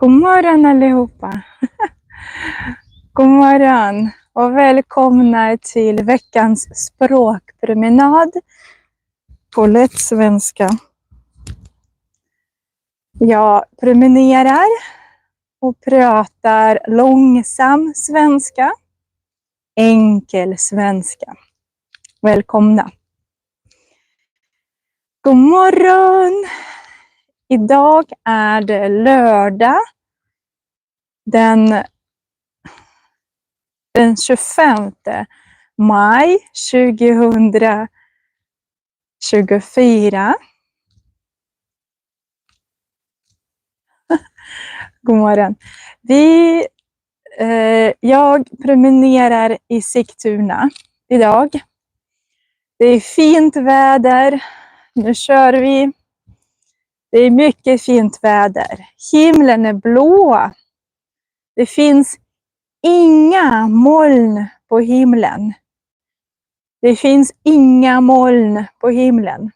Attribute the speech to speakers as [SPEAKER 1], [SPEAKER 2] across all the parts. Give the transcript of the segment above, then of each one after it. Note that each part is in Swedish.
[SPEAKER 1] God morgon allihopa! God morgon och välkomna till veckans språkpromenad på lätt svenska. Jag promenerar och pratar långsam svenska, enkel svenska. Välkomna! God morgon! Idag är det lördag den 25 maj 2024. God morgon. Jag promenerar i Sigtuna idag. Det är fint väder. Nu kör vi. Det är mycket fint väder. Himlen är blå. Det finns inga moln på himlen. Det finns inga moln på himlen.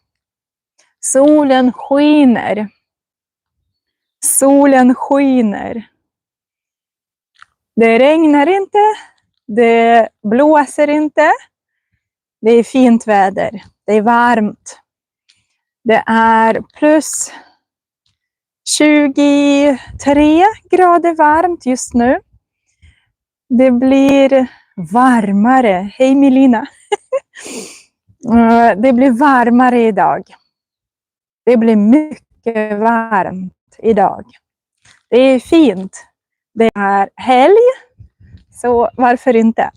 [SPEAKER 1] Solen skiner. Solen skiner. Det regnar inte. Det blåser inte. Det är fint väder. Det är varmt. Det är plus 23 grader varmt just nu. Det blir varmare. Hej Melina. Det blir varmare idag. Det blir mycket varmt idag. Det är fint. Det är helg. Så varför inte?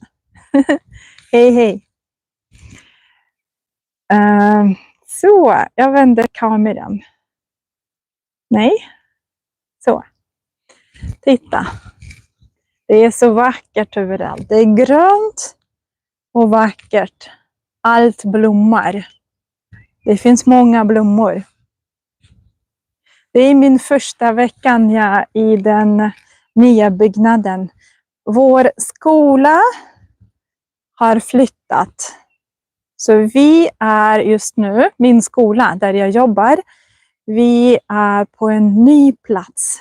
[SPEAKER 1] Hej hej. Så, jag vänder kameran. Nej. Så. Titta. Det är så vackert överallt. Det är grönt och vackert. Allt blommar. Det finns många blommor. Det är min första veckan i den nya byggnaden. Vår skola har flyttat. Så vi är just nu, min skola där jag jobbar, vi är på en ny plats.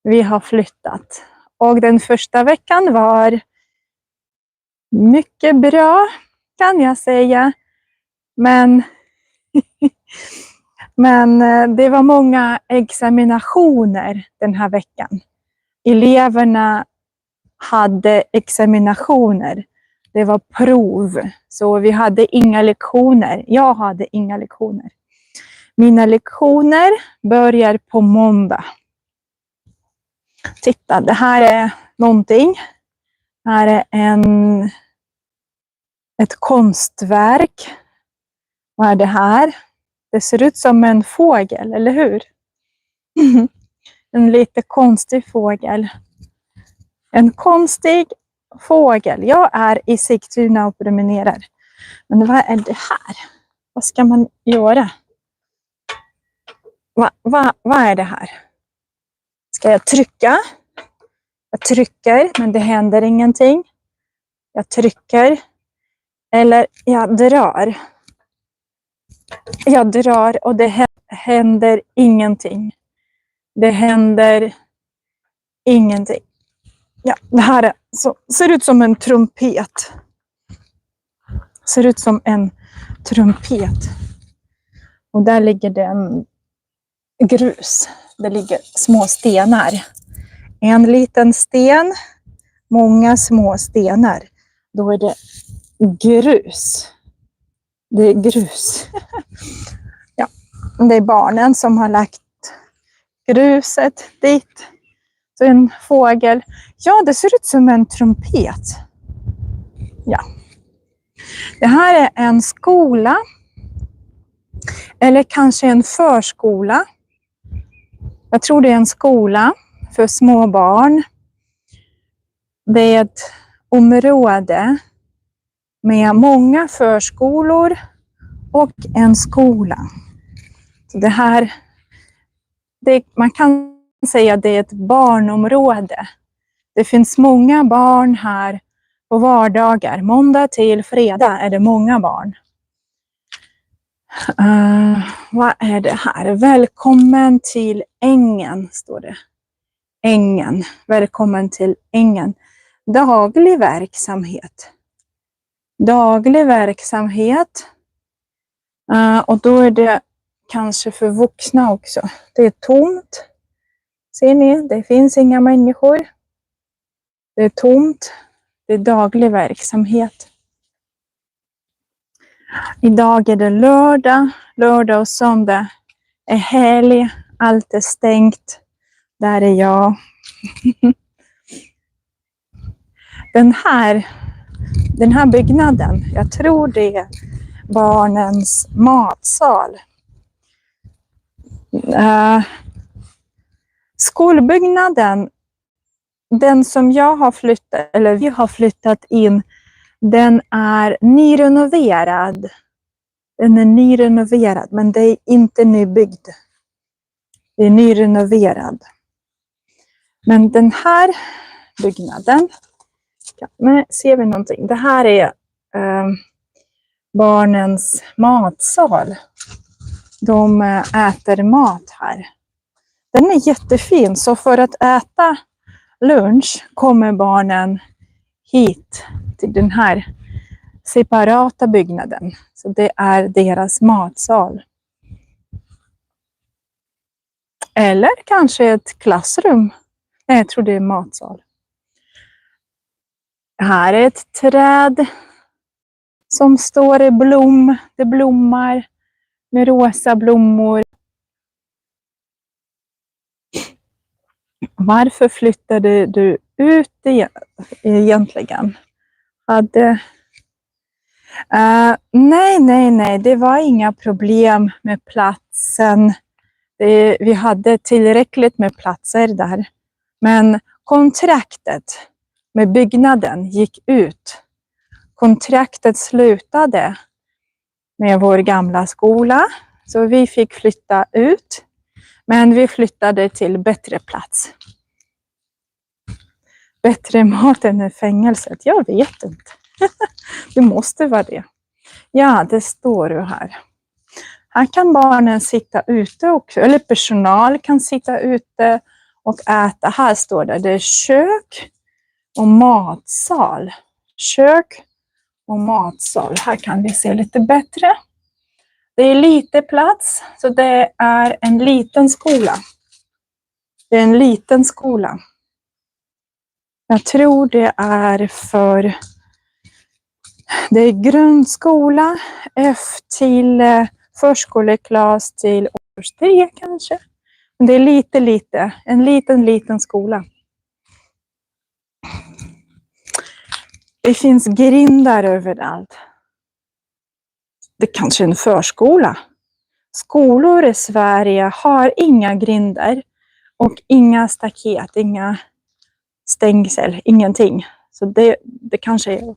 [SPEAKER 1] Vi har flyttat. Och den första veckan var mycket bra, kan jag säga. Men det var många examinationer den här veckan. Eleverna hade examinationer. Det var prov. Så vi hade inga lektioner. Jag hade inga lektioner. Mina lektioner börjar på måndag. Titta, det här är någonting. Det här är ett konstverk. Vad är det här? Det ser ut som en fågel, eller hur? En lite konstig fågel. En konstig fågel. Jag är i Sigtuna och promenerar. Men vad är det här? Vad ska man göra? Vad är det här? Ska jag trycka? Jag trycker, men det händer ingenting. Jag trycker. Eller jag drar. Jag drar och det händer ingenting. Det händer ingenting. Ja, det här ser ut som en trumpet. Ser ut som en trumpet. Och där ligger det en grus. Det ligger små stenar. En liten sten. Många små stenar. Då är det grus. Det är grus. Ja, det är barnen som har lagt gruset dit. Så en fågel. Ja, det ser ut som en trumpet. Ja. Det här är en skola. Eller kanske en förskola. Jag tror det är en skola för små barn. Det är ett område med många förskolor och en skola. Så det här, man kan säga att det är ett barnområde. Det finns många barn här på vardagar. Måndag till fredag är det många barn. Vad är det här? Välkommen till ängen, står det. ängen. Välkommen till ängen. Daglig verksamhet. Daglig verksamhet. Och då är det kanske för vuxna också. Det är tomt. Ser ni? Det finns inga människor. Det är tomt. Det är daglig verksamhet. Idag är det lördag. Lördag och söndag är helg. Allt är stängt. Där är jag. Den här byggnaden, jag tror det är barnens matsal. Skolbyggnaden, den som jag har flyttat, eller vi har flyttat in, den är nyrenoverad. Den är nyrenoverad, men det är inte nybyggd. Det är nyrenoverad. Men den här byggnaden, men ser vi någonting? Det här är barnens matsal. De äter mat här. Den är jättefin, så för att äta lunch kommer barnen hit till den här separata byggnaden. Så det är deras matsal. Eller kanske ett klassrum. Nej, jag tror det är matsal. Här är ett träd som står i blom. Det blommar med rosa blommor. Varför flyttade du ut egentligen? Nej. Det var inga problem med platsen. Vi hade tillräckligt med platser där. Men kontraktet med byggnaden gick ut. Kontraktet slutade med vår gamla skola. Så vi fick flytta ut. Men vi flyttade till bättre plats. Bättre mat än i fängelset. Jag vet inte. Det måste vara det. Ja, det står ju här. Här kan barnen sitta ute också. Eller personal kan sitta ute och äta. Här står det. Det är kök och matsal. Kök och matsal. Här kan vi se lite bättre. Det är lite plats. Så det är en liten skola. Det är en liten skola. Jag tror det är för... Det är grundskola, F till förskoleklass till årskurs 3 kanske. Men det är lite. En liten skola. Det finns grindar överallt. Det kanske är en förskola. Skolor i Sverige har inga grindar och inga staket, inga stängsel, ingenting. Så det kanske är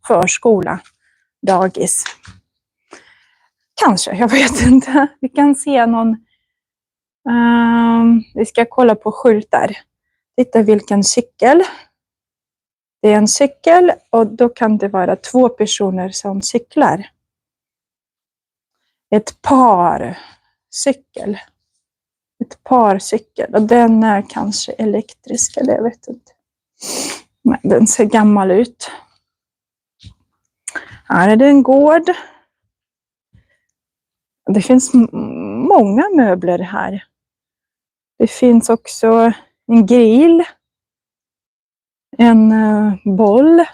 [SPEAKER 1] förskola, dagis. Kanske, jag vet inte. Vi kan se någon... vi ska kolla på skyltar. Titta vilken cykel. Det är en cykel och då kan det vara 2 personer som cyklar. Ett par cykel. Ett par cykel. Och den är kanske elektrisk eller jag vet inte. Men den ser gammal ut. Här är det en gård. Det finns många möbler här. Det finns också en grill. En boll.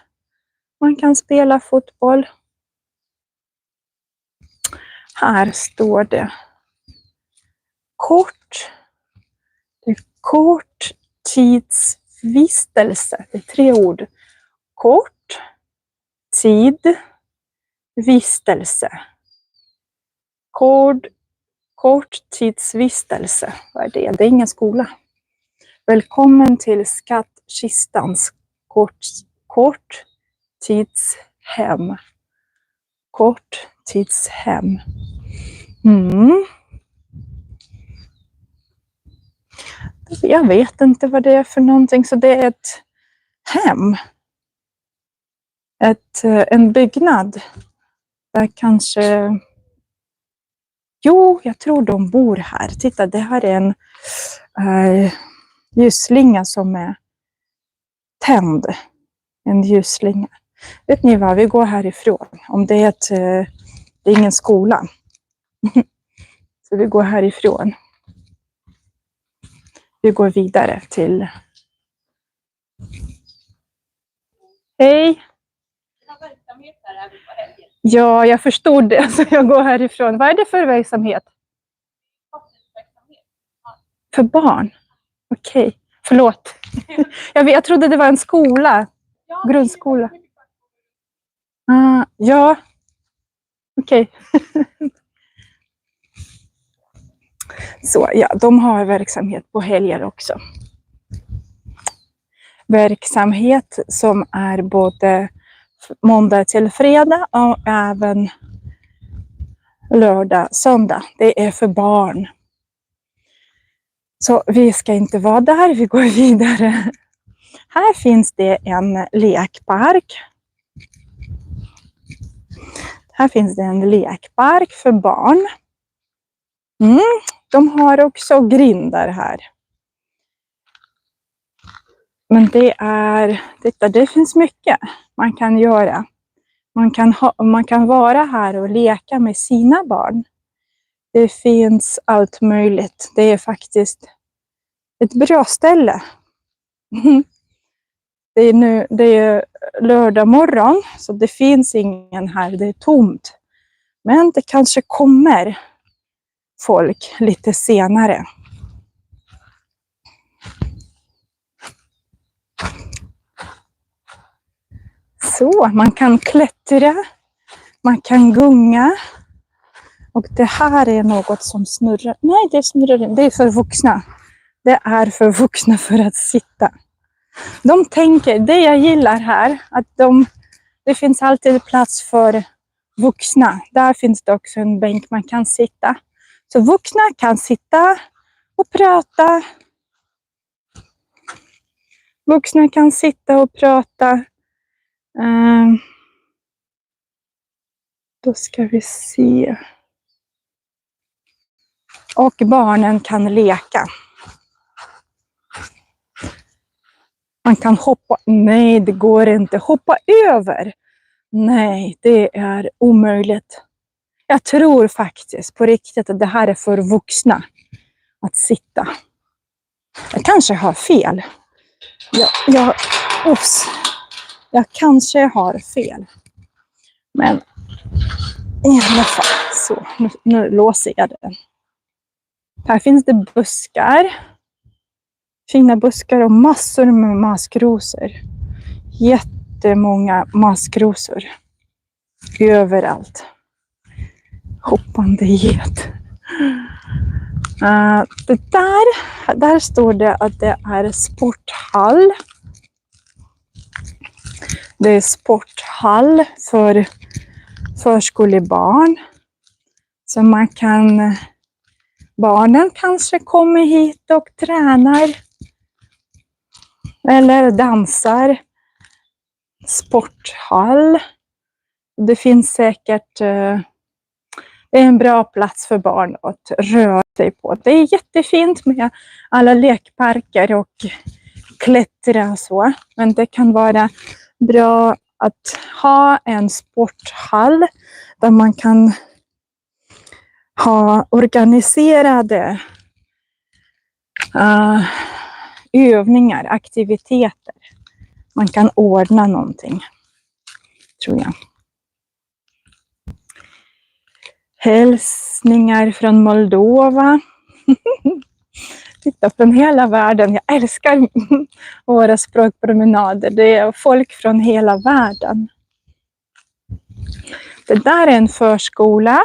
[SPEAKER 1] Man kan spela fotboll. Här står det. Kort tidsvistelse. Det är 3 ord. Kort tid vistelse. Kort tidsvistelse. Vad är det? Det är ingen skola. Välkommen till skattkistans kort tidshem. Kort tidshem. Jag vet inte vad det är för någonting. Så det är ett hem. En byggnad. Där kanske... Jo, jag tror de bor här. Titta, det här är ljusslinga som är tänd. En ljusslinga. Vet ni vad, vi går härifrån. Om det är det är ingen skola. Så vi går härifrån. Vi går vidare till... Hej! Ja, jag förstod det. Så jag går härifrån. Vad är det för verksamhet? För barn? Okej, förlåt. Jag trodde det var en skola. Grundskola. Ja. Okej. Så ja, de har verksamhet på helger också. Verksamhet som är både måndag till fredag och även lördag, söndag. Det är för barn. Så vi ska inte vara där, vi går vidare. Här finns det en lekpark. Här finns det en lekpark för barn. De har också grindar här. Men det finns mycket man kan göra. Man kan vara här och leka med sina barn. Det finns allt möjligt. Det är faktiskt ett bra ställe. Det är lördag morgon, så det finns ingen här. Det är tomt. Men det kanske kommer folk lite senare. Så, man kan klättra, man kan gunga. Och det här är något som snurrar. Nej, det snurrar inte. Det är för vuxna. Det är för vuxna för att sitta. De tänker, det jag gillar här, att det finns alltid plats för vuxna. Där finns det också en bänk man kan sitta. Så vuxna kan sitta och prata. Vuxna kan sitta och prata. Då ska vi se. Och barnen kan leka. Man kan hoppa. Nej, det går inte. Hoppa över. Nej, det är omöjligt. Jag tror faktiskt på riktigt att det här är för vuxna att sitta. Jag kanske har fel. Jag kanske har fel. Men i alla fall så. Nu låser jag den. Här finns det buskar. Fina buskar och massor med maskrosor. Jättemånga maskrosor. Överallt. Hoppande get. Det där står det att det är sporthall. Det är sporthall för förskolebarn. Så barnen kanske kommer hit och tränar. Eller dansar. Sporthall. Det finns säkert det är en bra plats för barn att röra sig på. Det är jättefint med alla lekparker och klättra och så. Men det kan vara bra att ha en sporthall där man kan ha organiserade övningar, aktiviteter. Man kan ordna någonting, tror jag. Hälsningar från Moldova. Titta från hela världen. Jag älskar våra språkpromenader. Det är folk från hela världen. Det där är en förskola.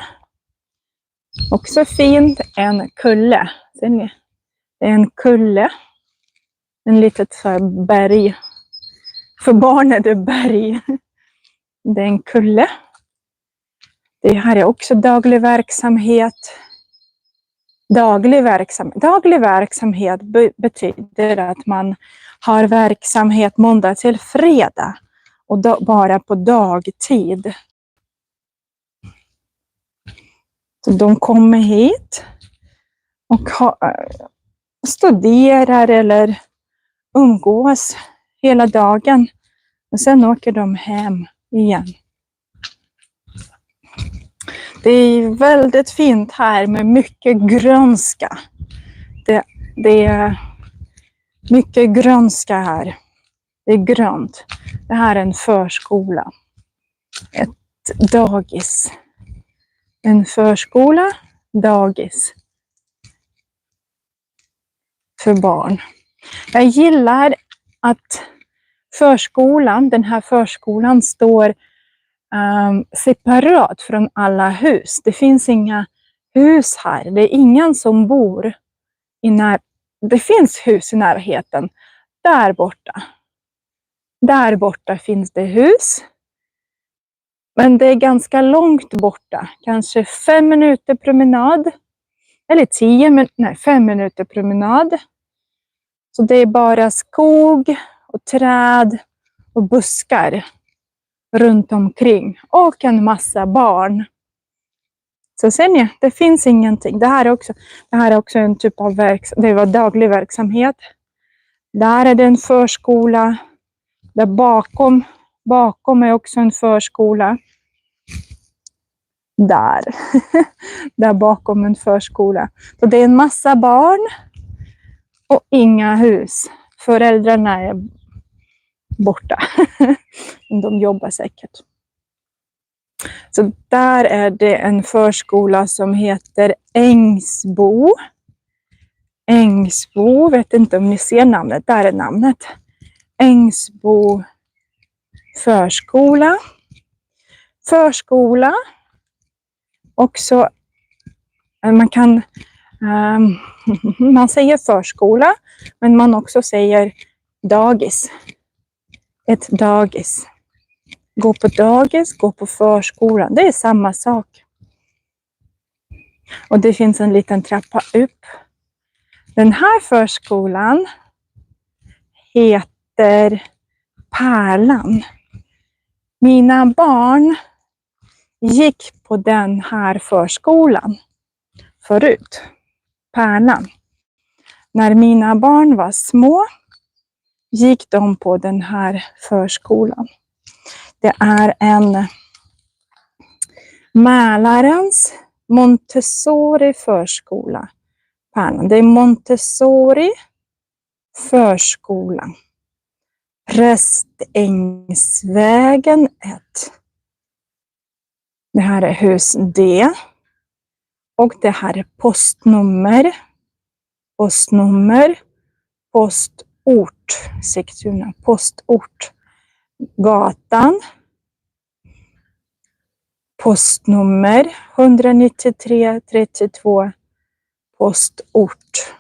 [SPEAKER 1] Också fint. En kulle. Ser ni? Det är en kulle. En litet berg. För barn är det berg. Det är en kulle. Det här är också daglig verksamhet. Daglig verksamhet betyder att man har verksamhet måndag till fredag. Och bara på dagtid. Så de kommer hit. Och studerar eller umgås hela dagen. Och sen åker de hem igen. Det är väldigt fint här med mycket grönska. Det är mycket grönska här. Det är grönt. Det här är en förskola. Ett dagis. En förskola, dagis. För barn. Jag gillar att den här förskolan står separat från alla hus. Det finns inga hus här. Det är ingen som bor det finns hus i närheten. Där borta finns det hus. Men det är ganska långt borta. Kanske 5 minuter promenad. Eller 5 minuter promenad. Så det är bara skog och träd och buskar runt omkring. Och en massa barn. Så ser ni, det finns ingenting. Det här är också en typ av det var daglig verksamhet. Där är det en förskola. Där bakom är också en förskola. Där bakom en förskola. Så det är en massa barn och inga hus. Föräldrarna är borta. De jobbar säkert. Så där är det en förskola som heter Ängsbo. Ängsbo, vet inte om ni ser namnet. Där är namnet. Ängsbo förskola. Förskola. Också man säger förskola, men man också säger dagis. Ett dagis. Gå på dagis, gå på förskolan. Det är samma sak. Och det finns en liten trappa upp. Den här förskolan heter Pärlan. Mina barn gick på den här förskolan förut. Pärlan. När mina barn var små gick de på den här förskolan. Det är en Mälarens Montessori förskola. Pärlan. Det är Montessori förskola. Prästängsvägen 1. Det här är hus D. Och det här är postnummer. Postort. Sigtuna. Postort. Gatan. Postnummer 193 32. Postort.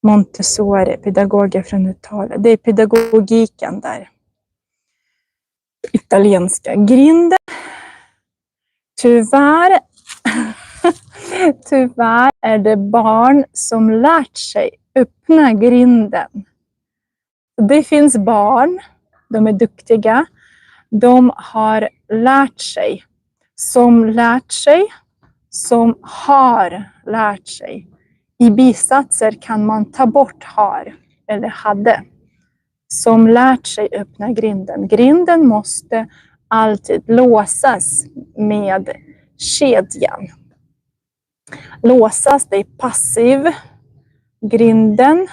[SPEAKER 1] Montessori, pedagoger från Italien. Det är pedagogiken där. Italienska grinden. Tyvärr är det barn som lärt sig öppna grinden. Det finns barn, de är duktiga. De har lärt sig, som har lärt sig. I bisatser kan man ta bort har eller hade. Som lärt sig öppna grinden. Grinden måste alltid låsas med kedjan. Låsas, det är passiv. Grinden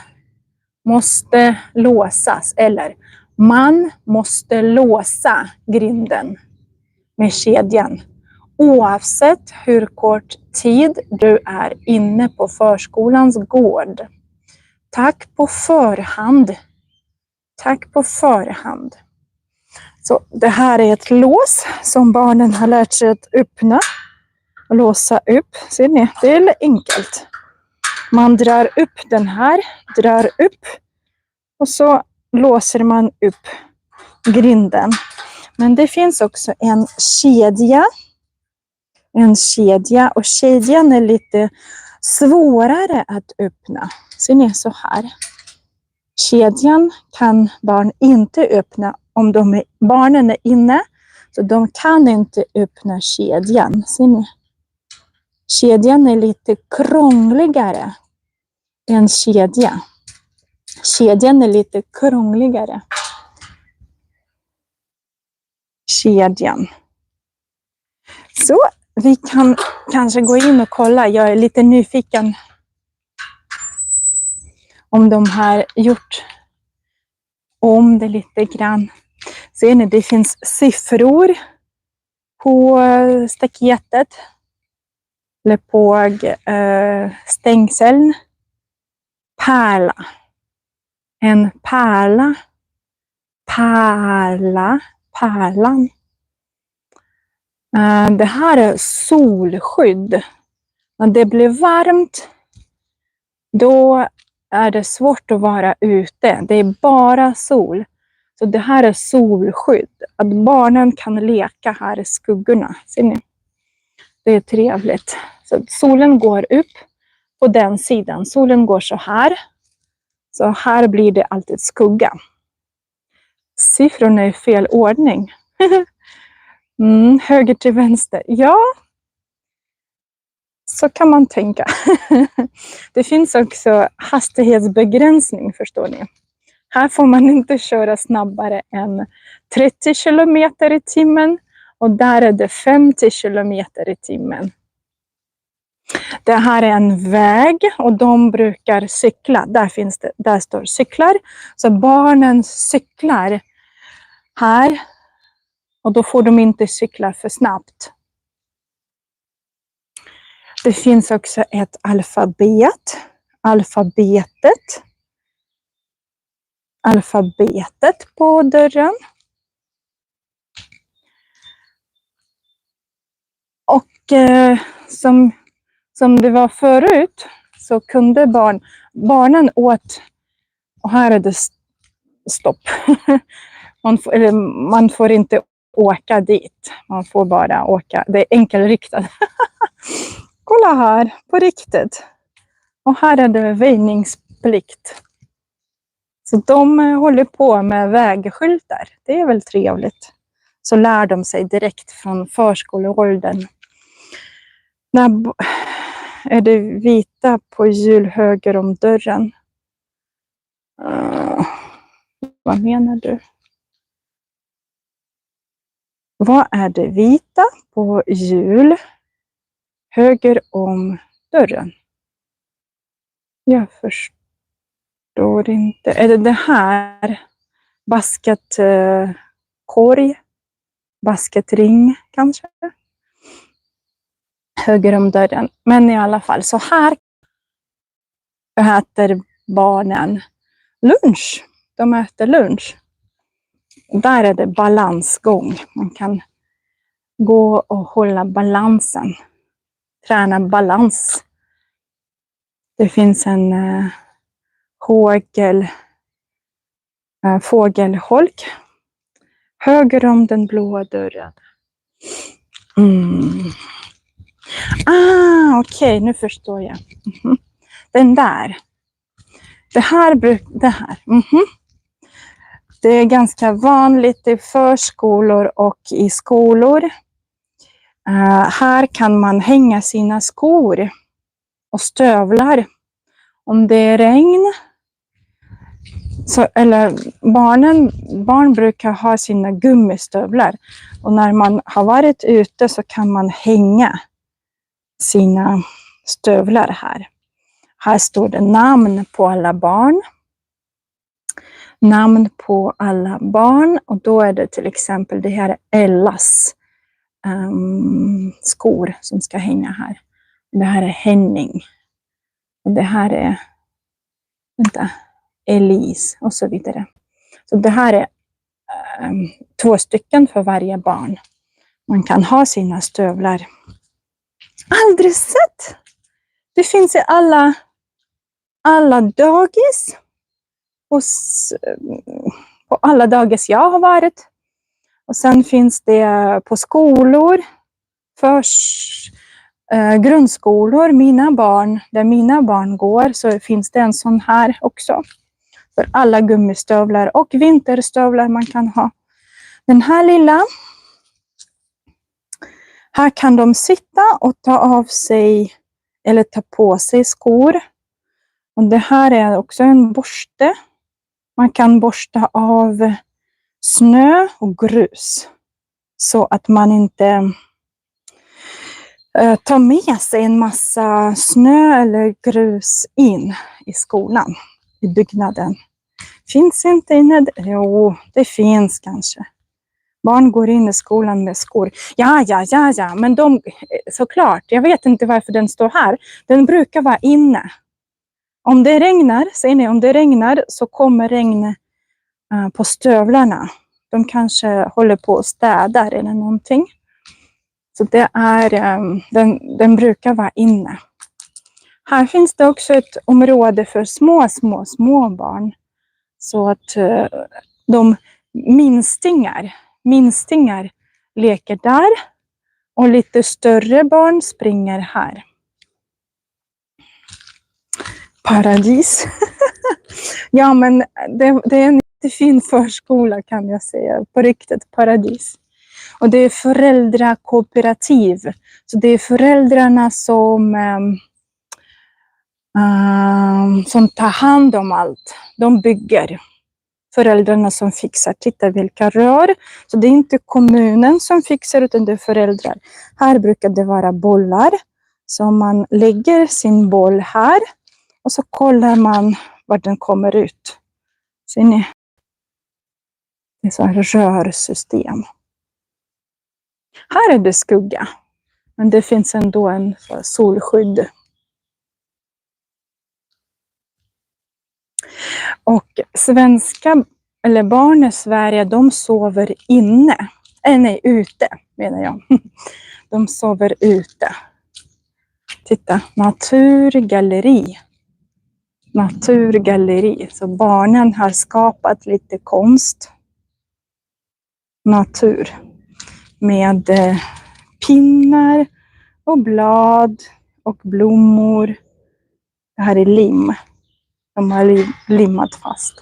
[SPEAKER 1] måste låsas, eller man måste låsa grinden med kedjan. Oavsett hur kort tid du är inne på förskolans gård. Tack på förhand. Tack på förhand. Så det här är ett lås som barnen har lärt sig att öppna och låsa upp. Ser ni? Det är enkelt. Man drar upp den här, och så låser man upp grinden. Men det finns också en kedja. Och kedjan är lite svårare att öppna. Ser ni, så här. Kedjan kan barn inte öppna om barnen är inne. Så de kan inte öppna kedjan. Ser ni? Kedjan är lite krångligare. en kedja. Kedjan är lite krångligare. Kedjan. Så vi kan kanske gå in och kolla. Jag är lite nyfiken om de har gjort om det lite grann. Ser ni, det finns siffror på staketet. Eller på stängseln. Pärla. En pärla. Pärlan. Det här är solskydd. När det blir varmt, då är det svårt att vara ute. Det är bara sol. Så det här är solskydd. Att barnen kan leka här i skuggorna. Ser ni? Det är trevligt. Så solen går upp på den sidan. Solen går så här. Så här blir det alltid skugga. Siffrorna är i fel ordning. Höger till vänster. Ja. Så kan man tänka. Det finns också hastighetsbegränsning, förstår ni. Här får man inte köra snabbare än 30 kilometer i timmen. Och där är det 50 kilometer i timmen. Det här är en väg och de brukar cykla. Där står cyklar. Så barnen cyklar här. Och då får de inte cykla för snabbt. Det finns också ett alfabet. Alfabetet på dörren. Och som det var förut så kunde barnen åt, och här är det stopp. Man får inte åka dit. Man får bara åka. Det är enkelriktat. Kolla här, på riktigt. Och här är det väjningsplikt. Så de håller på med vägskyltar. Det är väl trevligt. Så lär de sig direkt från förskoleåldern. När är det vita på hjul höger om dörren? Vad menar du? Vad är det vita på hjul höger om dörren? Jag förstår inte. Är det här? Basketkorg? Basketring kanske? Höger om dörren. Men i alla fall, så här äter barnen lunch. De äter lunch. Där är det balansgång. Man kan gå och hålla balansen. Träna balans. Det finns en fågelholk. Höger om den blåa dörren. Okej, nu förstår jag. Den där. Det här. Det är ganska vanligt i förskolor och i skolor. Här kan man hänga sina skor och stövlar. Om det är regn. Barn brukar ha sina gummistövlar. Och när man har varit ute så kan man hänga sina stövlar här. Här står det namn på alla barn. Namn på alla barn. Och då är det till exempel, det här är Ellas skor som ska hänga här. Det här är Henning. Och det här är Elise och så vidare. Så det här är 2 stycken för varje barn. Man kan ha sina stövlar. Aldrig sett! Det finns i alla dagis. På alla dagis jag har varit. Och sen finns det på skolor. Grundskolor, där mina barn går, så finns det en sån här också. För alla gummistövlar och vinterstövlar man kan ha. Den här lilla. Här kan de sitta och ta av sig eller ta på sig skor. Och det här är också en borste. Man kan borsta av snö och grus. Så att man inte tar med sig en massa snö eller grus in i skolan. I byggnaden. Finns inte inne? Jo, det finns kanske. Barn går in i skolan med skor. Ja. Men de, såklart, jag vet inte varför den står här. Den brukar vara inne. Om det regnar, säger ni, om det regnar så kommer regn på stövlarna. De kanske håller på att städa eller någonting. Så det är, den brukar vara inne. Här finns det också ett område för små barn. Så att de minstingar leker där. Och lite större barn springer här. Paradis. Ja, men det är en jättefin förskola kan jag säga. På riktigt, paradis. Och det är föräldrakooperativ. Så det är föräldrarna som tar hand om allt. De bygger. Föräldrarna som fixar. Titta vilka rör. Så det är inte kommunen som fixar utan det är föräldrar. Här brukar det vara bollar. Så man lägger sin boll här. Och så kollar man var den kommer ut. Ser ni? Det är så här rörsystem. Här är det skugga. Men det finns ändå en solskydd. Och barn i Sverige, de sover inne. Nej, ute menar jag. De sover ute. Titta, naturgalleri. Så barnen har skapat lite konst. Natur. Med pinnar och blad och blommor. Det här är lim. De har limmat fast.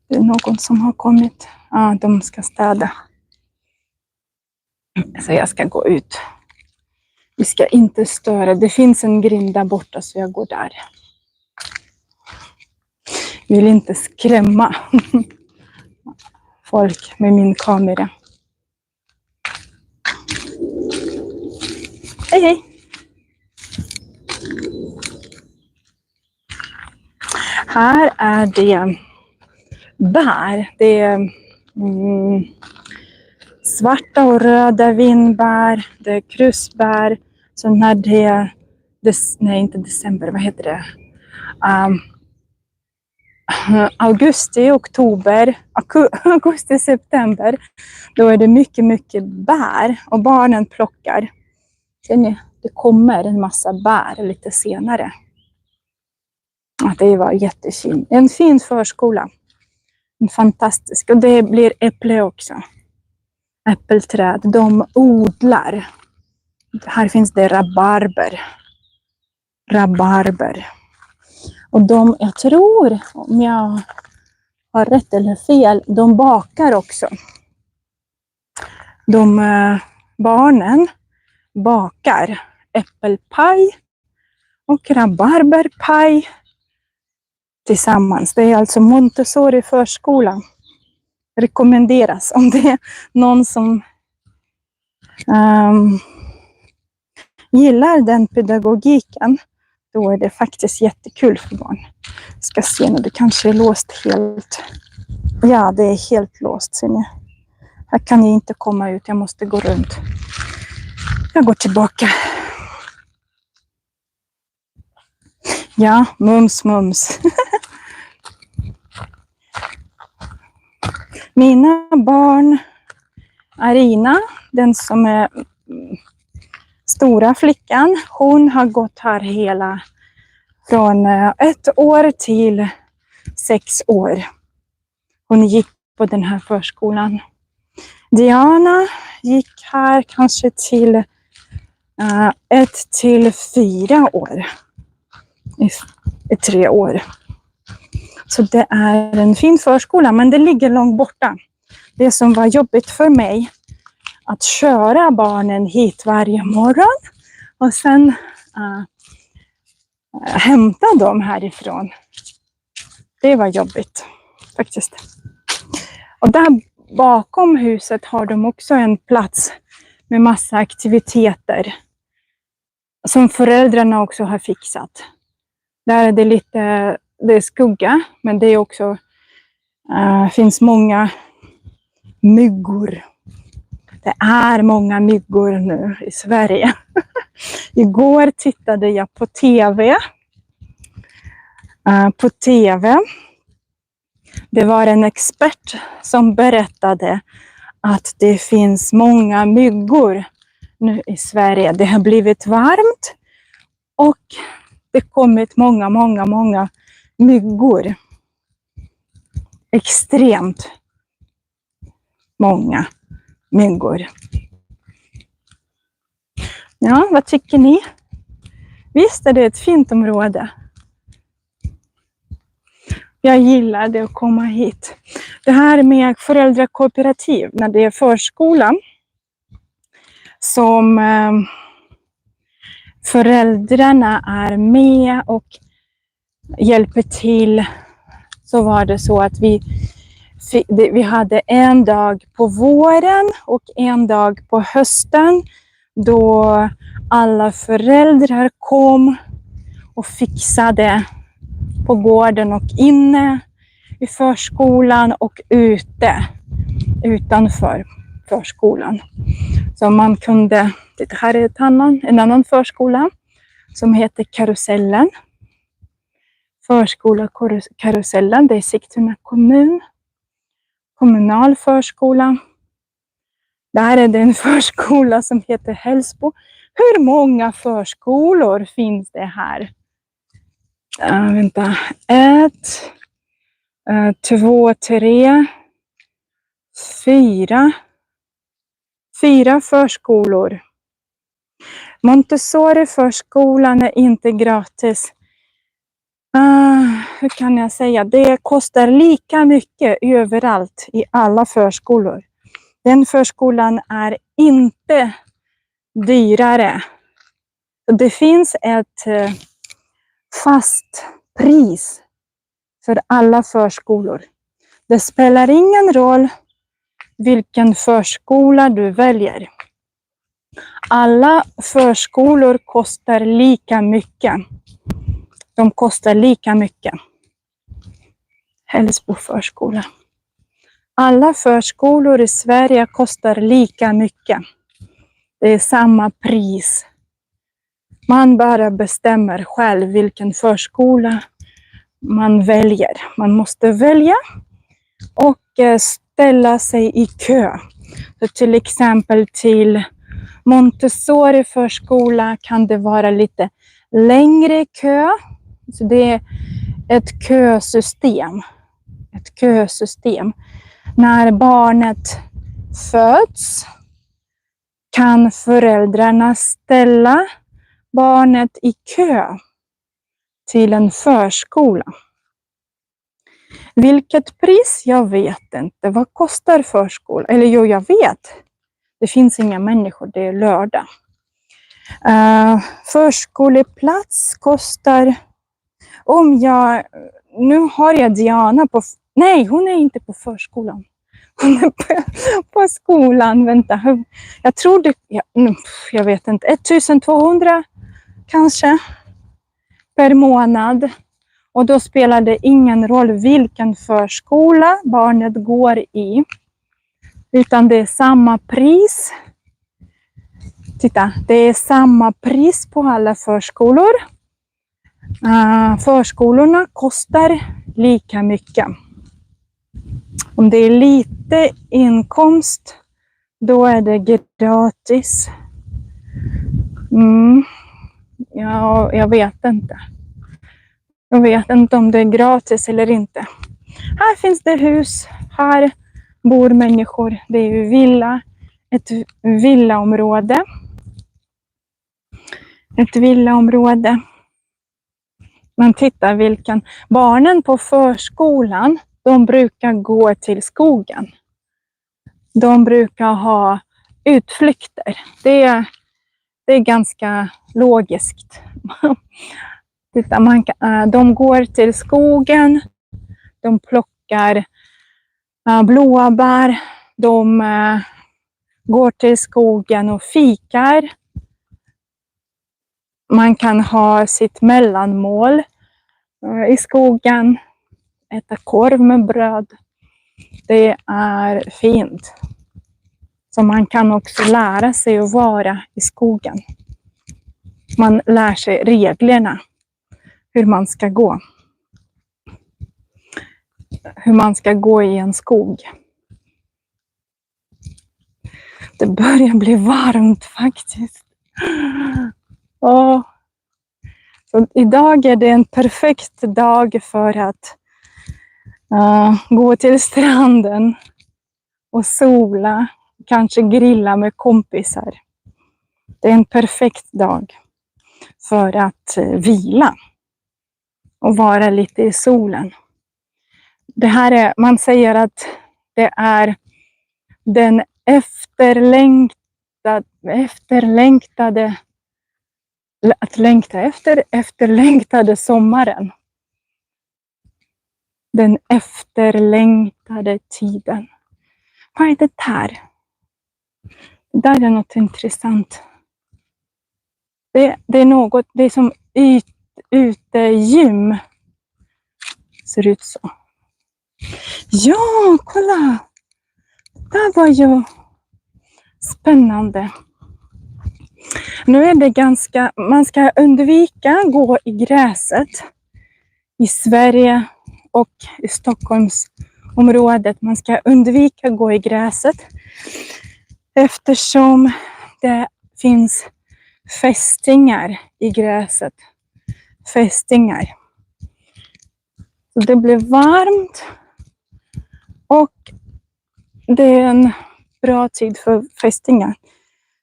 [SPEAKER 1] Det är någon som har kommit. De ska städa. Så jag ska gå ut. Vi ska inte störa. Det finns en grind där borta så jag går där. Vill inte skrämma folk med min kamera. Hej. Här är det bär. Det är svarta och röda vinbär. Det är krusbär. Så när inte december, vad heter det? Augusti, september. Då är det mycket bär. Och barnen plockar. Ser ni? Det kommer en massa bär lite senare. Det var jättefint. En fin förskola. En fantastisk. Och det blir äpple också. Äppelträd. De odlar. Här finns det rabarber. Och jag tror, om jag har rätt eller fel, de bakar också. Barnen bakar äppelpaj och rabarberpaj tillsammans. Det är alltså Montessori förskola. Rekommenderas om det är någon som gillar den pedagogiken. Då är det faktiskt jättekul för barn. Jag ska se nu, det kanske är låst helt. Ja, det är helt låst, ser ni. Här kan jag inte komma ut, jag måste gå runt. Jag går tillbaka. Ja, mums. Mina barn, Arina, den som är stora flickan, hon har gått här från 1 år till 6 år. Hon gick på den här förskolan. Diana gick här kanske till 1 till 4 år. I 3 år. Så det är en fin förskola, men det ligger långt borta. Det som var jobbigt för mig att köra barnen hit varje morgon och sen hämta dem härifrån. Det var jobbigt faktiskt. Och där bakom huset har de också en plats med massa aktiviteter som föräldrarna också har fixat. Där är det är skugga, men det är också finns många myggor. Det är många myggor nu i Sverige. Igår tittade jag på TV. Det var en expert som berättade att det finns många myggor nu i Sverige. Det har blivit varmt och det har kommit många myggor. Extremt många myggor. Ja, vad tycker ni? Visst är det ett fint område? Jag gillar det att komma hit. Det här med föräldrakooperativ, när det är förskolan som föräldrarna är med och hjälper till, så var det så att vi hade en dag på våren och en dag på hösten då alla föräldrar kom och fixade på gården och inne i förskolan och utanför förskolan. Så man kunde, det här är en annan förskola som heter Karusellen. Förskola Karusellen, det är Sigtuna kommun. Kommunal förskola. Där är det en förskola som heter Hällsbo. Hur många förskolor finns det här? Vänta. 1, 2, 3, 4. 4 förskolor. Montessori-förskolan är inte gratis. Hur kan jag säga? Det kostar lika mycket överallt i alla förskolor. Den förskolan är inte dyrare. Det finns ett fast pris för alla förskolor. Det spelar ingen roll vilken förskola du väljer. Alla förskolor kostar lika mycket. De kostar lika mycket. Hällsbo förskola. Alla förskolor i Sverige kostar lika mycket. Det är samma pris. Man bara bestämmer själv vilken förskola man väljer. Man måste välja och ställa sig i kö. Så till exempel till Montessori förskola kan det vara lite längre kö. Så det är ett kösystem. Ett kösystem. När barnet föds kan föräldrarna ställa barnet i kö till en förskola. Vilket pris? Jag vet inte. Vad kostar förskola? Eller jo, jag vet. Det finns inga människor, det är lördag. Förskoleplats kostar, nu har jag Diana på, nej hon är inte på förskolan. Hon är på skolan, vänta. Jag tror det, jag vet inte, 1200 kanske per månad. Och då spelar det ingen roll vilken förskola barnet går i. Utan det är samma pris. Titta, det är samma pris på alla förskolor. Förskolorna kostar lika mycket. Om det är lite inkomst, då är det gratis. Ja, jag vet inte. Jag vet inte om det är gratis eller inte. Här finns det hus. Här bor människor. Det är ju ett villaområde. Ett villaområde. Man tittar vilken. Barnen på förskolan, de brukar gå till skogen. De brukar ha utflykter. Det är ganska logiskt. Titta, de går till skogen, de plockar blåbär, de går till skogen och fikar. Man kan ha sitt mellanmål i skogen, äta korv med bröd. Det är fint. Så man kan också lära sig att vara i skogen. Man lär sig reglerna, hur man ska gå. Hur man ska gå i en skog. Det börjar bli varmt faktiskt. Så idag är det en perfekt dag för att gå till stranden och sola. Kanske grilla med kompisar. Det är en perfekt dag för att vila och vara lite i solen. Det här är, man säger att det är den efterlängtade sommaren. Den efterlängtade tiden. Vad är det här? Det där är något intressant. Det är något, det är som utegym. Ser ut så. Ja, kolla! Det var ju spännande. Nu är det man ska undvika att gå i gräset i Sverige och i Stockholmsområdet. Man ska undvika att gå i gräset eftersom det finns fästingar i gräset. Fästingar. Så det blir varmt och det är en bra tid för fästingar.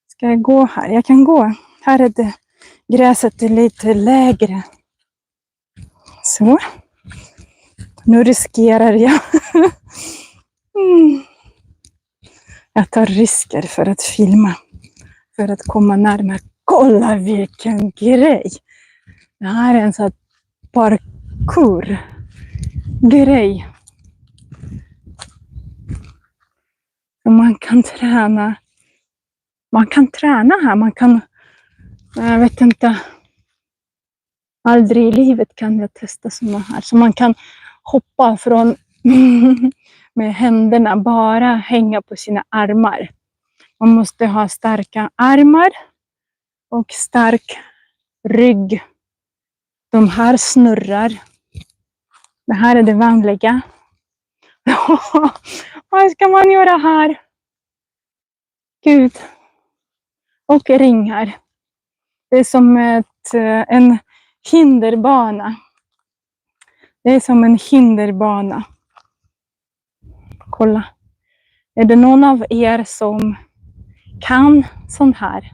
[SPEAKER 1] Ska jag gå här? Jag kan gå. Här är det, gräset är lite lägre. Så. Nu riskerar jag. Jag tar risker för att filma. För att komma närmare. Kolla vilken grej. Det här är en sån här parkour-grej. Man kan träna. Man kan träna här. Man kan, jag vet inte. Aldrig i livet kan jag testa sådana här. Så man kan hoppa från med händerna. Bara hänga på sina armar. Man måste ha starka armar. Och stark rygg. De här snurrar. Det här är det vanliga. Vad ska man göra här? Gud. Och ringar. Det är som en hinderbana. Det är som en hinderbana. Kolla. Är det någon av er som kan sån här?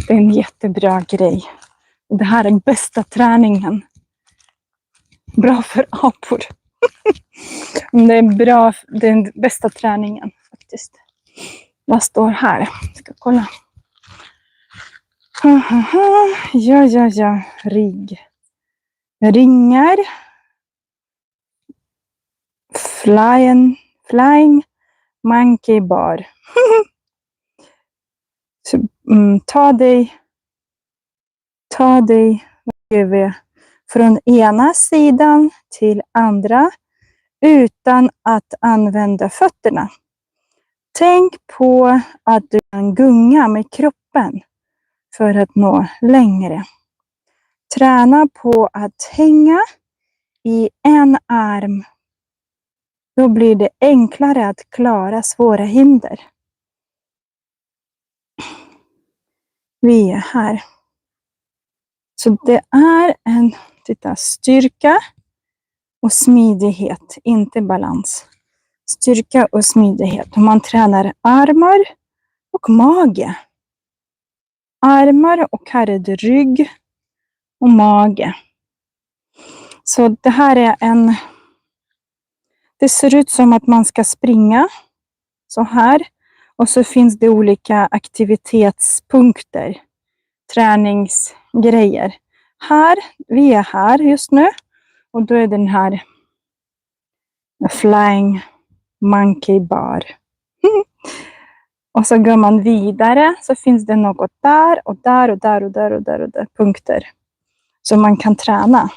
[SPEAKER 1] Det är en jättebra grej. Det här är bästa träningen. Bra för apor. Det är bra, det är den bästa träningen faktiskt. Vad står här? Jag ska kolla. Ja. Rigg. Ringar. Flying monkey bar. Ta dig från ena sidan till andra utan att använda fötterna. Tänk på att du kan gunga med kroppen för att nå längre. Träna på att hänga i en arm. Då blir det enklare att klara svåra hinder. Vi är här. Så det är en styrka och smidighet, inte balans. Styrka och smidighet. Man tränar armar och mage. Armar och här är det rygg och mage. Så det här är Det ser ut som att man ska springa så här. Och så finns det olika aktivitetspunkter. Träningsgrejer. Vi är här just nu. Och då är den här Flying Monkey Bar. Och så går man vidare. Så finns det något där och där och där och där och där och där. Punkter. Så man kan träna.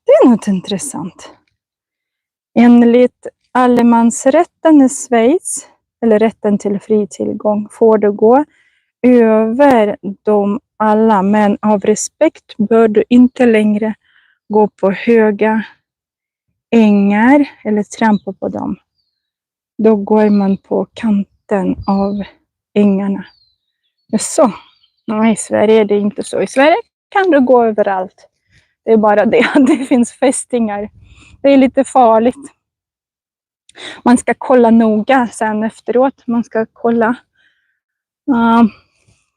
[SPEAKER 1] Det är något intressant. Enligt allemansrätten i Schweiz, eller rätten till fri tillgång, får du gå över dem alla, men av respekt bör du inte längre gå på höga ängar eller trampa på dem. Då går man på kanten av ängarna. Så. Nej, i Sverige är det inte så. I Sverige kan du gå överallt. Det är bara det att det finns fästingar. Det är lite farligt. Man ska kolla noga sen efteråt. Man ska kolla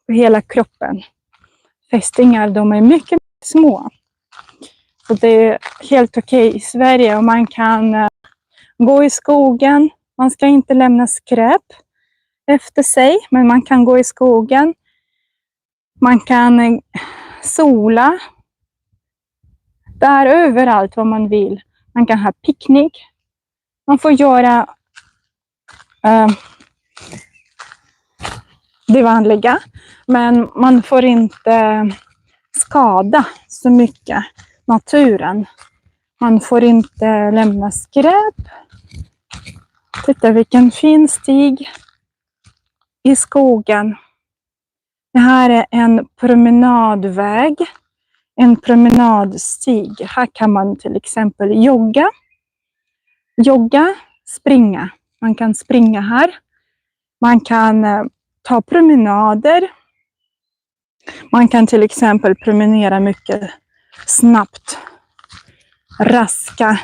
[SPEAKER 1] på hela kroppen. Fästingar, de är mycket små. Så det är helt okej i Sverige. Och man kan gå i skogen. Man ska inte lämna skräp efter sig. Men man kan gå i skogen. Man kan sola. Där överallt vad man vill. Man kan ha picknick. Man får göra det vanliga. Men man får inte skada så mycket naturen. Man får inte lämna skräp. Titta vilken fin stig i skogen. Det här är en promenadväg. En promenadstig. Här kan man till exempel jogga, springa. Man kan springa här. Man kan ta promenader. Man kan till exempel promenera mycket snabbt. Raska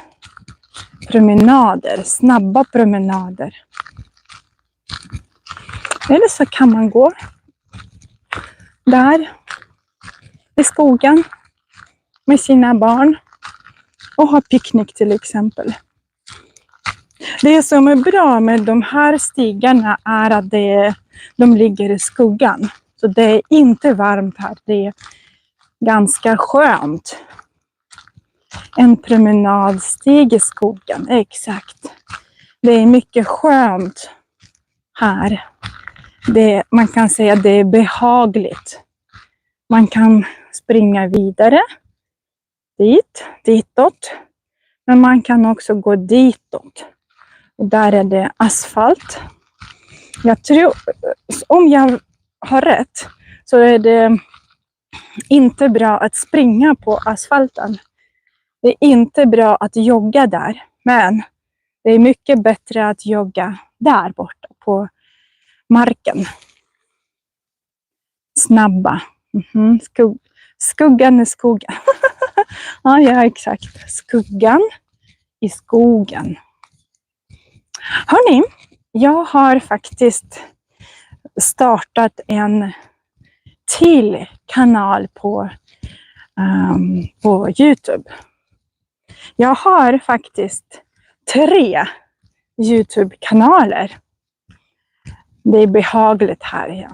[SPEAKER 1] promenader, snabba promenader. Eller så kan man gå där i skogen med sina barn och ha picknick till exempel. Det som är bra med de här stigarna är att de ligger i skuggan. Så det är inte varmt här, det är ganska skönt. En promenadstig i skogen, exakt. Det är mycket skönt här. Man kan säga att det är behagligt. Man kan springa vidare, ditåt. Men man kan också gå ditåt. Och där är det asfalt. Jag tror, om jag har rätt, så är det inte bra att springa på asfalten. Det är inte bra att jogga där. Men det är mycket bättre att jogga där borta på marken. Snabba. Skuggan i skogen. Ja, exakt. Skuggan i skogen. Hörrni, jag har faktiskt startat en till kanal på YouTube. Jag har faktiskt 3 YouTube-kanaler. Det är behagligt här.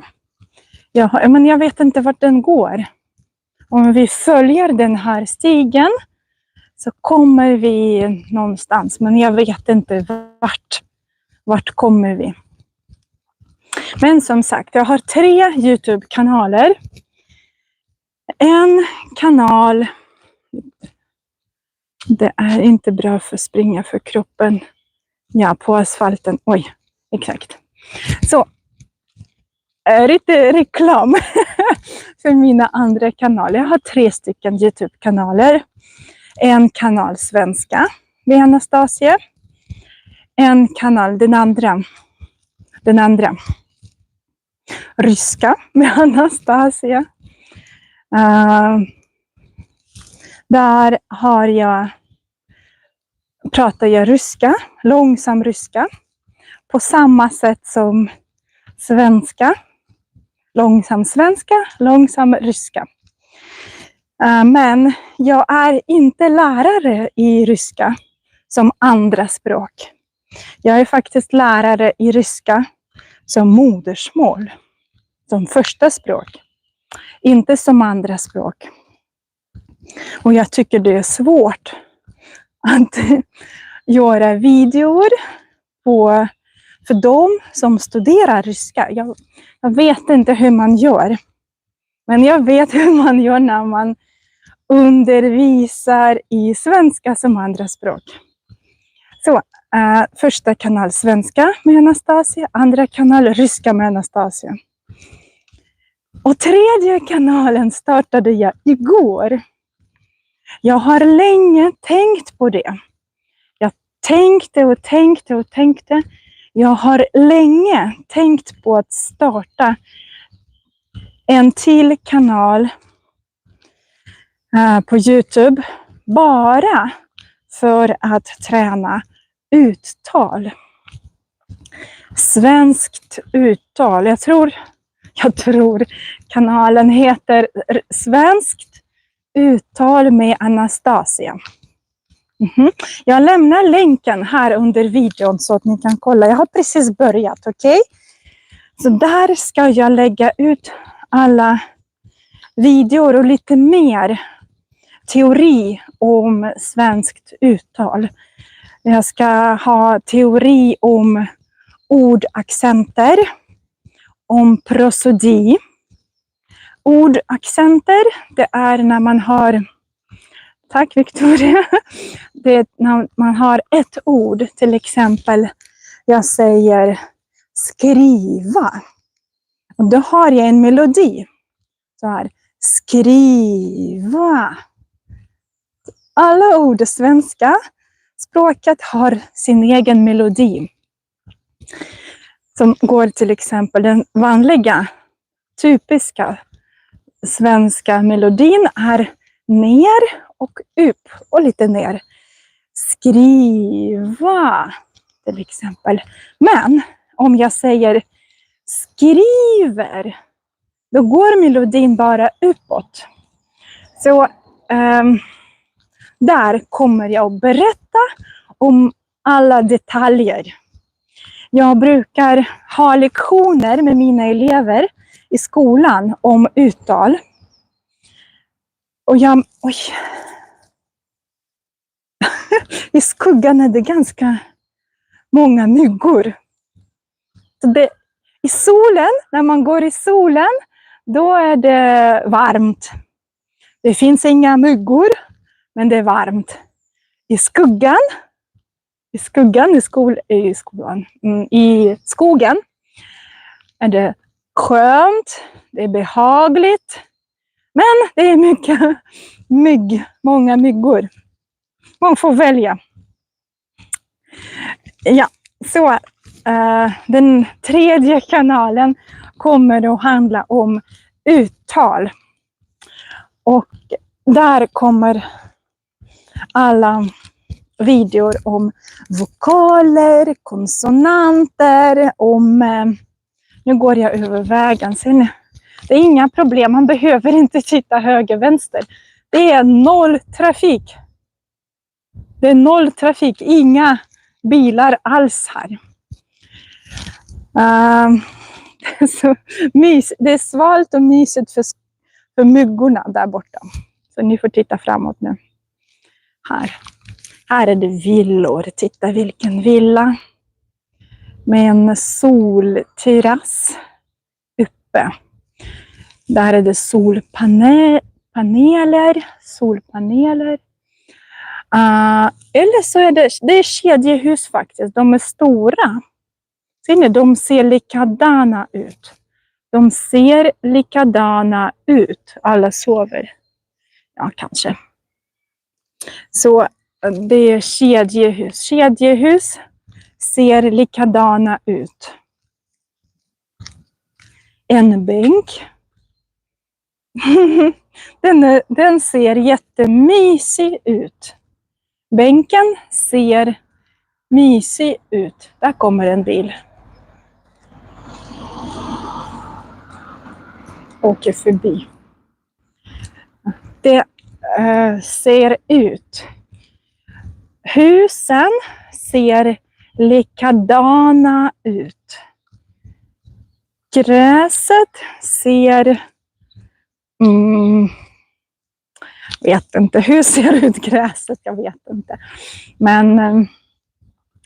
[SPEAKER 1] Men jag vet inte vart den går. Om vi följer den här stigen så kommer vi någonstans. Men jag vet inte vart kommer vi. Men som sagt, jag har 3 YouTube-kanaler. En kanal. Det är inte bra för att springa för kroppen. Ja, på asfalten. Oj, exakt. Så. Lite reklam för mina andra kanaler. Jag har 3 stycken YouTube-kanaler. En kanal svenska med Anastasia. En kanal, den andra. Ryska med Anastasia. Där pratar jag ryska, långsam ryska. På samma sätt som svenska. Långsam svenska, långsam ryska. Men jag är inte lärare i ryska. som andra språk. Jag är faktiskt lärare i ryska som modersmål, som första språk, inte som andra språk. Och jag tycker det är svårt att göra videor för dem som studerar ryska. Jag vet inte hur man gör. Men jag vet hur man gör när man undervisar i svenska som andra språk. Så första kanal svenska med Anastasia, andra kanal ryska med Anastasia. Och tredje kanalen startade jag igår. Jag har länge tänkt på det. Jag tänkte och tänkte och tänkte. Jag har länge tänkt på att starta en till kanal på YouTube bara för att träna uttal. Svenskt uttal. Jag tror kanalen heter Svenskt uttal med Anastasia. Jag lämnar länken här under videon så att ni kan kolla. Jag har precis börjat, okej? Så där ska jag lägga ut alla videor och lite mer teori om svenskt uttal. Jag ska ha teori om ordaccenter, om prosodi. Ordaccenter, det är när man har, tack Victoria, det är när man har ett ord, till exempel jag säger skriva. Och då har jag en melodi. Så här, skriva. Alla ord i svenska språket har sin egen melodi. Som går till exempel den vanliga, typiska svenska melodin är ner och upp och lite ner. Skriva till exempel. Men om jag säger skriver, då går melodin bara uppåt. Så där kommer jag att berätta om alla detaljer. Jag brukar ha lektioner med mina elever i skolan om uttal. Och i skuggan är det ganska många myggor. Så i solen, när man går i solen, då är det varmt. Det finns inga myggor, men det är varmt. I skogen är det skönt, det är behagligt, men det är många myggor. Man får välja. Ja, så den tredje kanalen kommer att handla om uttal. Och där kommer alla videor om vokaler, konsonanter, nu går jag över vägen. Sen, det är inga problem, man behöver inte titta höger, vänster. Det är noll trafik. Det är noll trafik, inga bilar alls här. Så det är svalt och mysigt för myggorna där borta. Så ni får titta framåt nu. Här är det villor. Titta vilken villa. Med en solterrass uppe. Där är det solpaneler. Eller så är det är kedjehus faktiskt. De är stora. Ser ni, de ser likadana ut. Alla sover. Ja, kanske. Så det är kedjehus. Kedjehus ser likadana ut. En bänk. Den ser jättemysig ut. Bänken ser mysig ut. Där kommer en bil. Åker förbi. Det ser ut. Husen ser likadana ut. Gräset ser... vet inte. Hur ser ut gräset? Jag vet inte. Men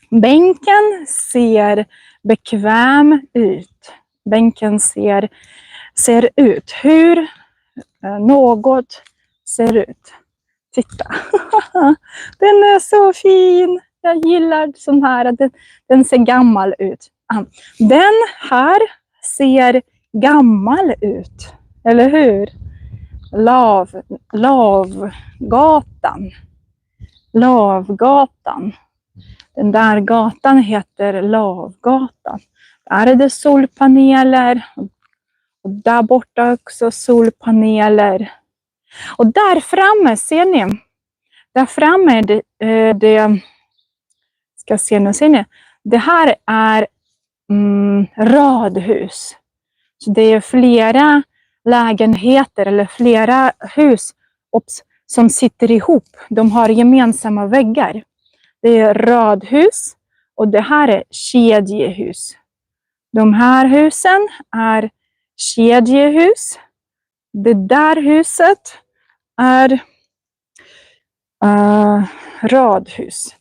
[SPEAKER 1] bänken ser bekväm ut. Bänken ser ut hur något ser ut. Titta. Den är så fin. Jag gillar sån här. Den ser gammal ut. Den här ser gammal ut. Eller hur? Lavgatan. Den där gatan heter Lavgatan. Där är det solpaneler. Och där borta också solpaneler. Och där framme, ser ni? Där framme är det ska se nu, ser ni? Det här är radhus. Så det är flera lägenheter eller flera hus som sitter ihop. De har gemensamma väggar. Det är radhus och det här är kedjehus. De här husen är kedjehus. Det där huset är radhus.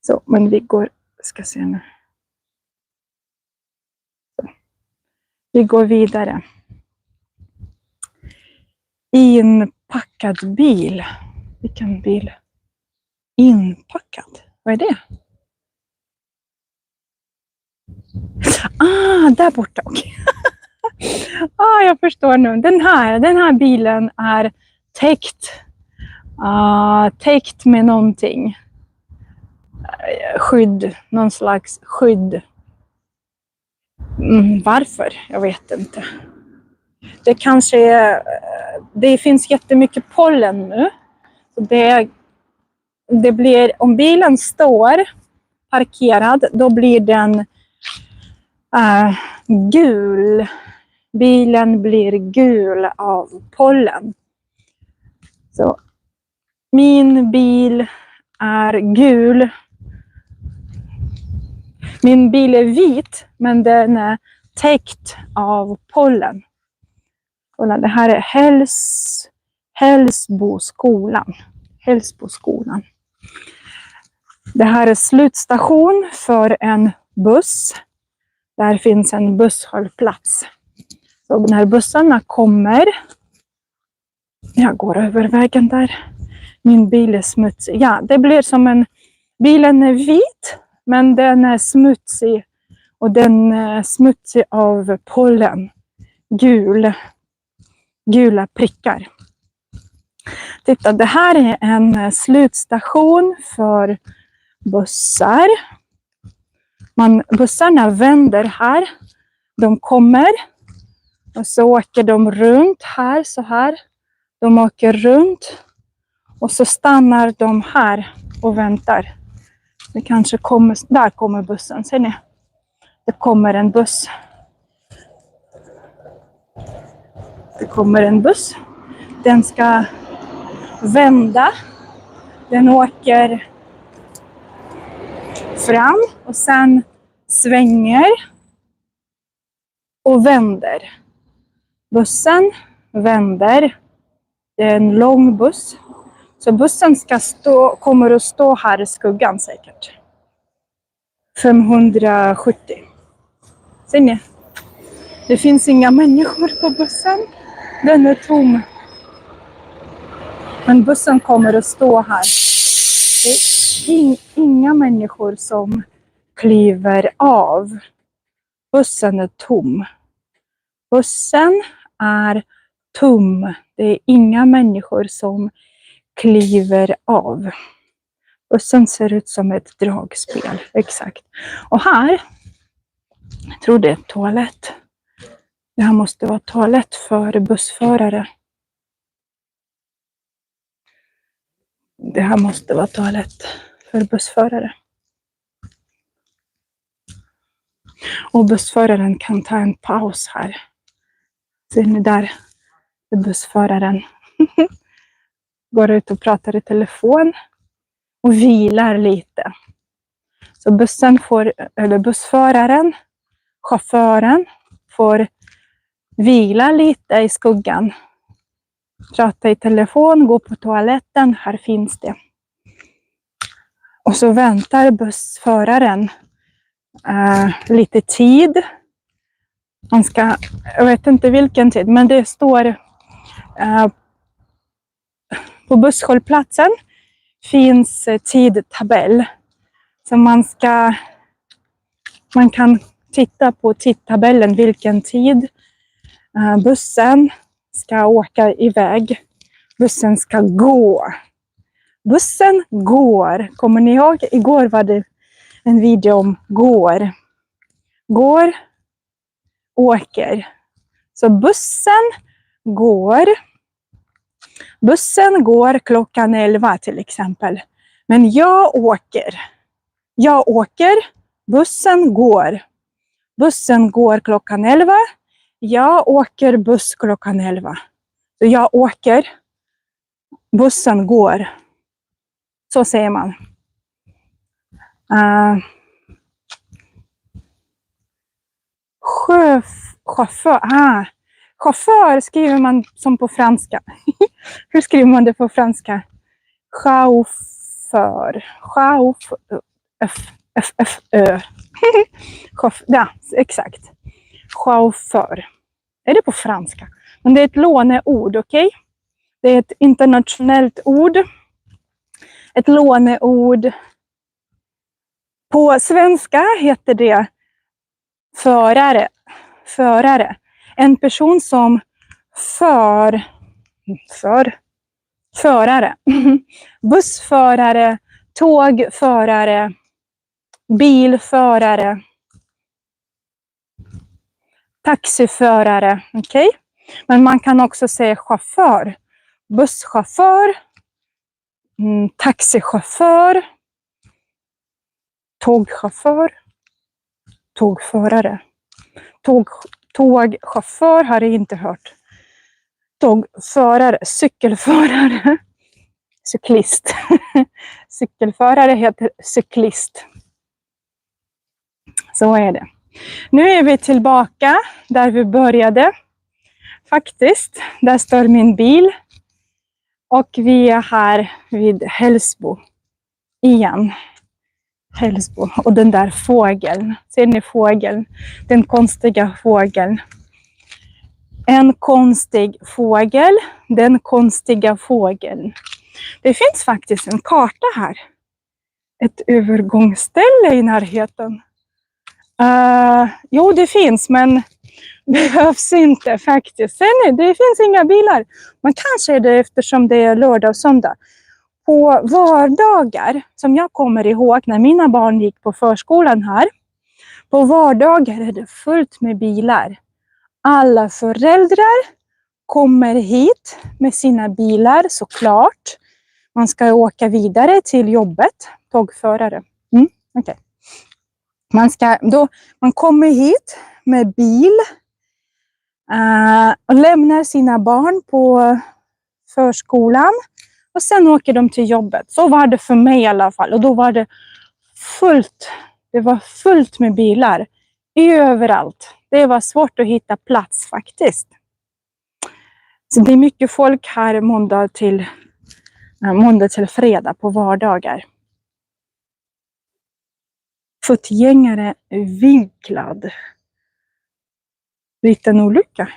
[SPEAKER 1] Så, men vi ska se nu. Vi går vidare. Inpackad bil. Vilken bil? Inpackad. Vad är det? Där borta. Okay. Jag förstår nu. Den här bilen är täckt med någonting. Skydd. Någon slags skydd. Varför? Jag vet inte. Det kanske är, det finns jättemycket pollen nu. Så det blir, om bilen står parkerad, då blir den gul. Bilen blir gul av pollen. Så min bil är gul. Min bil är vit, men den är täckt av pollen. Kolla, det här är Hällsboskolan. Hällsboskolan. Det här är slutstation för en buss. Där finns en busshållplats. Så när bussarna kommer. Jag går över vägen där. Min bil är smutsig. Ja, det blir som bilen är vit. Men den är smutsig. Och den är smutsig av pollen. Gula prickar. Titta, det här är en slutstation för bussar. Bussarna vänder här. De kommer. Och så åker de runt här så här. De åker runt. Och så stannar de här och väntar. Det kanske kommer, där kommer bussen, ser ni? Det kommer en buss. Det kommer en buss. Den ska vända. Den åker fram och sen svänger och vänder. Bussen vänder. Det är en lång buss. Så bussen kommer att stå här i skuggan säkert. 570. Ser ni? Det finns inga människor på bussen. Den är tom. Men bussen kommer att stå här. Det är inga människor som kliver av. Bussen är tom. Bussen är tom. Det är inga människor som kliver av. Bussen ser ut som ett dragspel. Exakt. Och här, jag tror det är toalett. Det här måste vara toalett för bussförare. Det här måste vara toalett för bussförare. Och bussföraren kan ta en paus här. Ser ni där? Bussföraren. går ut och pratar i telefon och vilar lite. Så bussföraren, chauffören får vila lite i skuggan. Prata i telefon, gå på toaletten, här finns det. Och så väntar bussföraren lite tid. Jag vet inte vilken tid, men det står på busshållplatsen finns tidtabell. Så man kan titta på tidtabellen vilken tid bussen ska åka iväg. Bussen ska gå. Bussen går. Kommer ni ihåg? Igår var det en video om går. Går, åker. Så bussen går. Bussen går klockan 11 till exempel. Men jag åker. Jag åker. Bussen går. Bussen går klockan 11. Jag åker buss klockan 11. Så jag åker. Bussen går. Så säger man. Chaufför. Chaufför skriver man som på franska. Hur skriver man det på franska? Chaufför. F-F-Ö. Ja, exakt. Chaufför. Är det på franska? Men det är ett låneord, okej? Det är ett internationellt ord. Ett låneord. På svenska heter det förare. Förare. En person som förare. Bussförare, tågförare, bilförare, taxiförare. Okej? Men man kan också säga chaufför. Busschaufför, taxichaufför, tågchaufför, tågförare. Tågchaufför har jag inte hört. Tågförare, cykelförare, cyklist. Cykelförare heter cyklist. Så är det. Nu är vi tillbaka där vi började. Faktiskt, där står min bil. Och vi är här vid Hällsbo igen. Hällsbo. Och den där fågeln. Ser ni fågeln? Den konstiga fågeln. En konstig fågel. Den konstiga fågeln. Det finns faktiskt en karta här. Ett övergångsställe i närheten. Jo, det finns, men behövs inte faktiskt. Sen det finns inga bilar. Men kanske är det eftersom det är lördag och söndag. På vardagar, som jag kommer ihåg när mina barn gick på förskolan här. På vardagar är det fullt med bilar. Alla föräldrar kommer hit med sina bilar såklart. Man ska åka vidare till jobbet. Tågförare. Okay. Man kommer hit med bil. Och lämnar sina barn på förskolan. Och sen åker de till jobbet. Så var det för mig i alla fall. Och då var det fullt. Det var fullt med bilar. Överallt. Det var svårt att hitta plats faktiskt. Så det är mycket folk här måndag till fredag på vardagar. Fotgängare vinklad. Liten olycka.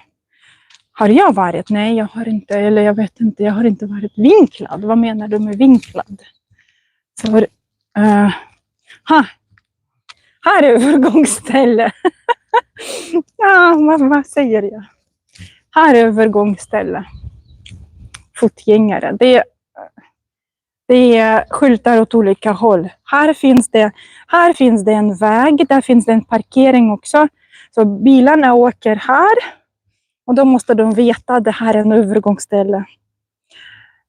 [SPEAKER 1] Har jag varit? Nej, jag har inte. Eller jag vet inte. Jag har inte varit vinklad. Vad menar du med vinklad? För... här är övergångsställe. Ja, vad säger jag? Här är övergångsställe. Fotgängare. Det är skyltar åt olika håll. Här finns det en väg. Där finns det en parkering också. Så bilarna åker här. Och då måste de veta att det här är en övergångsställe.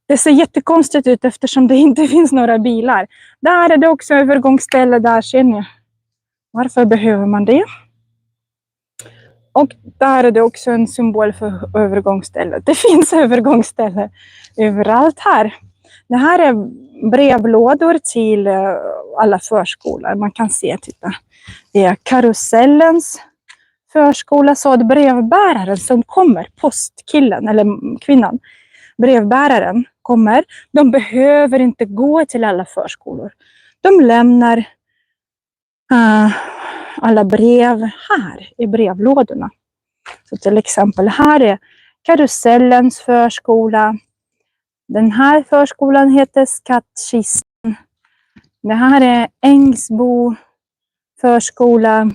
[SPEAKER 1] Det ser jättekonstigt ut eftersom det inte finns några bilar. Där är det också övergångsställe. Där ser ni. Varför behöver man det? Och där är det också en symbol för övergångsställe. Det finns övergångsställe överallt här. Det här är brevlådor till alla förskolor. Man kan se, titta. Det är karusellens förskola, så att brevbäraren som kommer, postkillen eller kvinnan, brevbäraren kommer, de behöver inte gå till alla förskolor. De lämnar alla brev här i brevlådorna. Så till exempel här är karusellens förskola. Den här förskolan heter Skattkistan. Det här är Ängsbo förskola.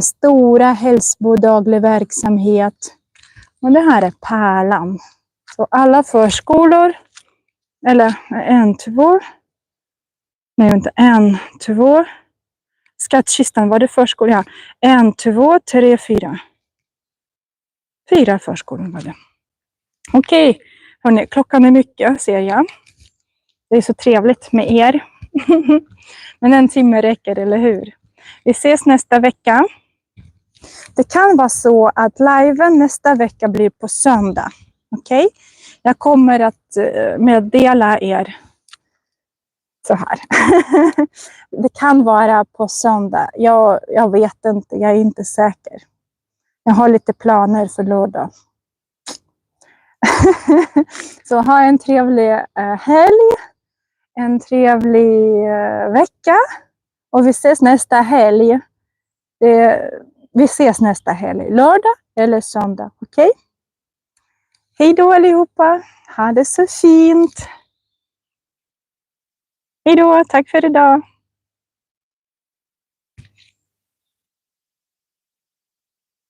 [SPEAKER 1] Stora Hällsbo daglig verksamhet. Och det här är Pärlan. Så alla förskolor, eller Skattkistan var det förskola. 1, 2, 3, 4. 4 förskolor var det. Okej, hörni, klockan är mycket ser jag. Det är så trevligt med er. Men en timme räcker, eller hur? Vi ses nästa vecka. Det kan vara så att liven nästa vecka blir på söndag. Okej? Jag kommer att meddela er så här. Det kan vara på söndag. Jag vet inte, jag är inte säker. Jag har lite planer för lördag. Så ha en trevlig helg. En trevlig vecka. Och vi ses nästa helg. Vi ses nästa helg. Lördag eller söndag. Okej? Hej då allihopa. Ha det så fint. Hej då. Tack för idag.